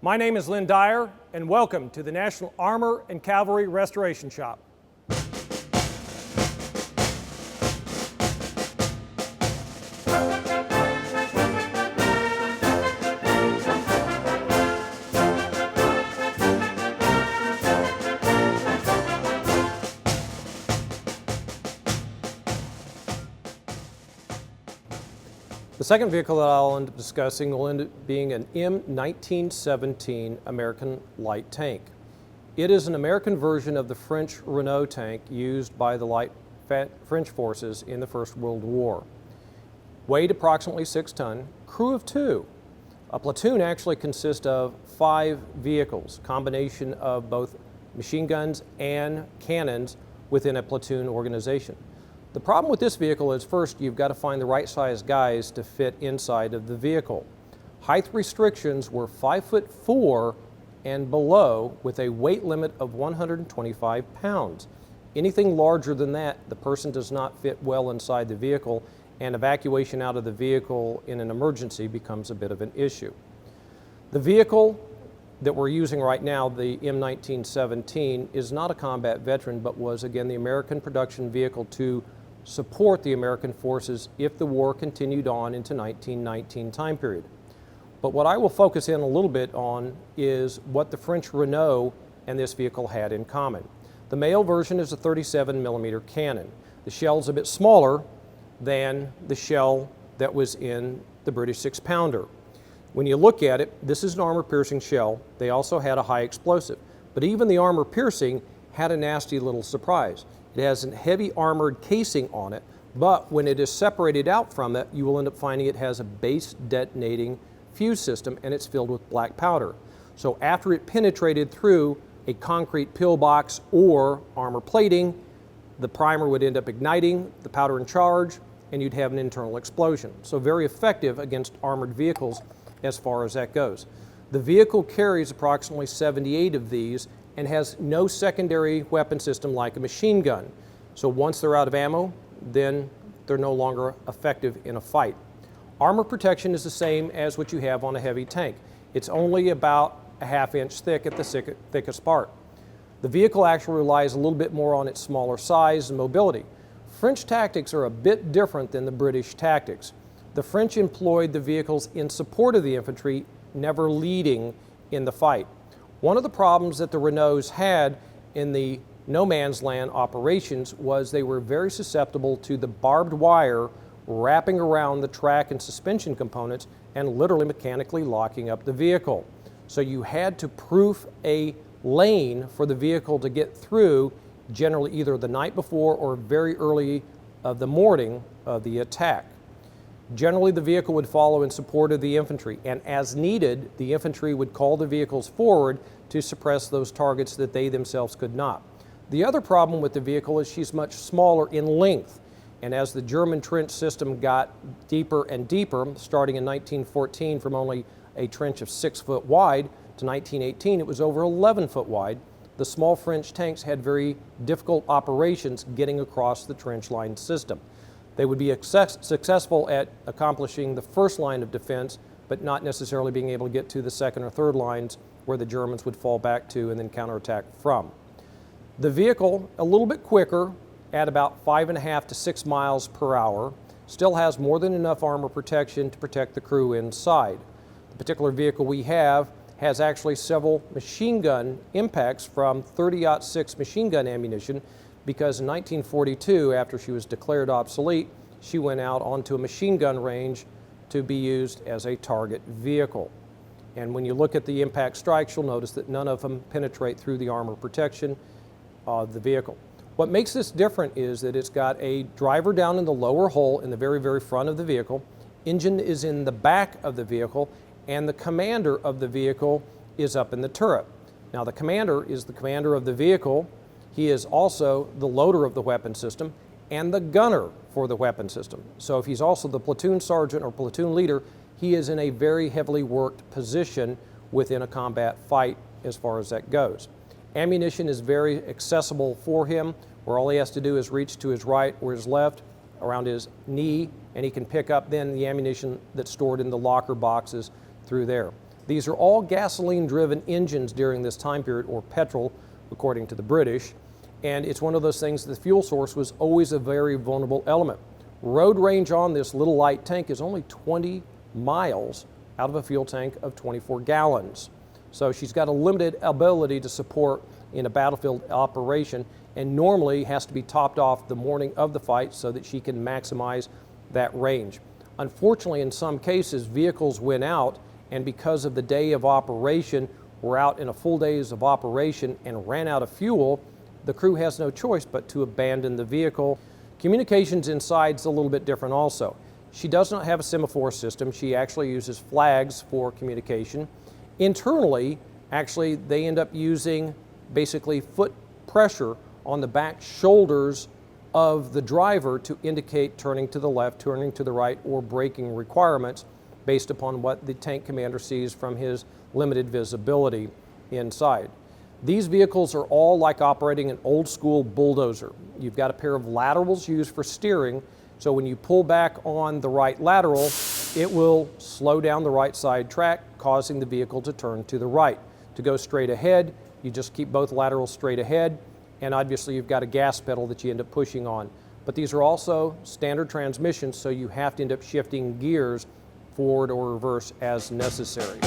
My name is Len Dyer, and welcome to the National Armor and Cavalry Restoration Shop. The second vehicle that I'll end up discussing will end up being an M-1917 American light tank. It is an American version of the French Renault tank used by the light French forces in the First World War. Weighed approximately 6 tons, crew of 2. A platoon actually consists of 5 vehicles, combination of both machine guns and cannons within a platoon organization. The problem with this vehicle is, first, you've got to find the right size guys to fit inside of the vehicle. Height restrictions were 5'4" and below, with a weight limit of 125 pounds. Anything larger than that, the person does not fit well inside the vehicle, and evacuation out of the vehicle in an emergency becomes a bit of an issue. The vehicle that we're using right now, the M-1917, is not a combat veteran, but was, again, the American production vehicle to support the American forces if the war continued on into 1919 time period. But what I will focus in a little bit on is what the French Renault and this vehicle had in common. The male version is a 37mm cannon. The shell is a bit smaller than the shell that was in the British 6-pounder. When you look at it, this is an armor-piercing shell. They also had a high explosive. But even the armor-piercing had a nasty little surprise. It has a heavy armored casing on it, but when it is separated out from it, you will end up finding it has a base detonating fuse system, and it's filled with black powder. So after it penetrated through a concrete pillbox or armor plating, the primer would end up igniting, the powder in charge, and you'd have an internal explosion. So very effective against armored vehicles as far as that goes. The vehicle carries approximately 78 of these and has no secondary weapon system like a machine gun. So once they're out of ammo, then they're no longer effective in a fight. Armor protection is the same as what you have on a heavy tank. It's only about a ½ inch thick at the thickest part. The vehicle actually relies a little bit more on its smaller size and mobility. French tactics are a bit different than the British tactics. The French employed the vehicles in support of the infantry, never leading in the fight. One of the problems that the Renaults had in the no man's land operations was they were very susceptible to the barbed wire wrapping around the track and suspension components and literally mechanically locking up the vehicle. So you had to proof a lane for the vehicle to get through, generally either the night before or very early of the morning of the attack. Generally, the vehicle would follow in support of the infantry, and as needed, the infantry would call the vehicles forward to suppress those targets that they themselves could not. The other problem with the vehicle is she's much smaller in length, and as the German trench system got deeper and deeper, starting in 1914 from only a trench of 6 foot wide to 1918, it was over 11 foot wide. The small French tanks had very difficult operations getting across the trench line system. They would be successful at accomplishing the first line of defense, but not necessarily being able to get to the second or third lines where the Germans would fall back to and then counterattack from. The vehicle, a little bit quicker at about 5.5 to 6 miles per hour, still has more than enough armor protection to protect the crew inside. The particular vehicle we have has actually several machine gun impacts from 30-06 machine gun ammunition, because in 1942, after she was declared obsolete, she went out onto a machine gun range to be used as a target vehicle. And when you look at the impact strikes, you'll notice that none of them penetrate through the armor protection of the vehicle. What makes this different is that it's got a driver down in the lower hole in the very, very front of the vehicle, engine is in the back of the vehicle, and the commander of the vehicle is up in the turret. Now, the commander is the commander of the vehicle. He is also the loader of the weapon system and the gunner for the weapon system. So if he's also the platoon sergeant or platoon leader, he is in a very heavily worked position within a combat fight as far as that goes. Ammunition is very accessible for him, where all he has to do is reach to his right or his left around his knee, and he can pick up then the ammunition that's stored in the locker boxes through there. These are all gasoline-driven engines during this time period, or petrol, according to the British. And it's one of those things, the fuel source was always a very vulnerable element. Road range on this little light tank is only 20 miles out of a fuel tank of 24 gallons. So she's got a limited ability to support in a battlefield operation, and normally has to be topped off the morning of the fight so that she can maximize that range. Unfortunately, in some cases, vehicles went out, and because of the day of operation, were out in a full days of operation and ran out of fuel, the crew has no choice but to abandon the vehicle. Communications inside is a little bit different also. She does not have a semaphore system. She actually uses flags for communication. Internally, actually, they end up using basically foot pressure on the back shoulders of the driver to indicate turning to the left, turning to the right, or braking requirements based upon what the tank commander sees from his limited visibility inside. These vehicles are all like operating an old school bulldozer. You've got a pair of laterals used for steering, so when you pull back on the right lateral, it will slow down the right side track, causing the vehicle to turn to the right. To go straight ahead, you just keep both laterals straight ahead, and obviously you've got a gas pedal that you end up pushing on. But these are also standard transmissions, so you have to end up shifting gears forward or reverse as necessary.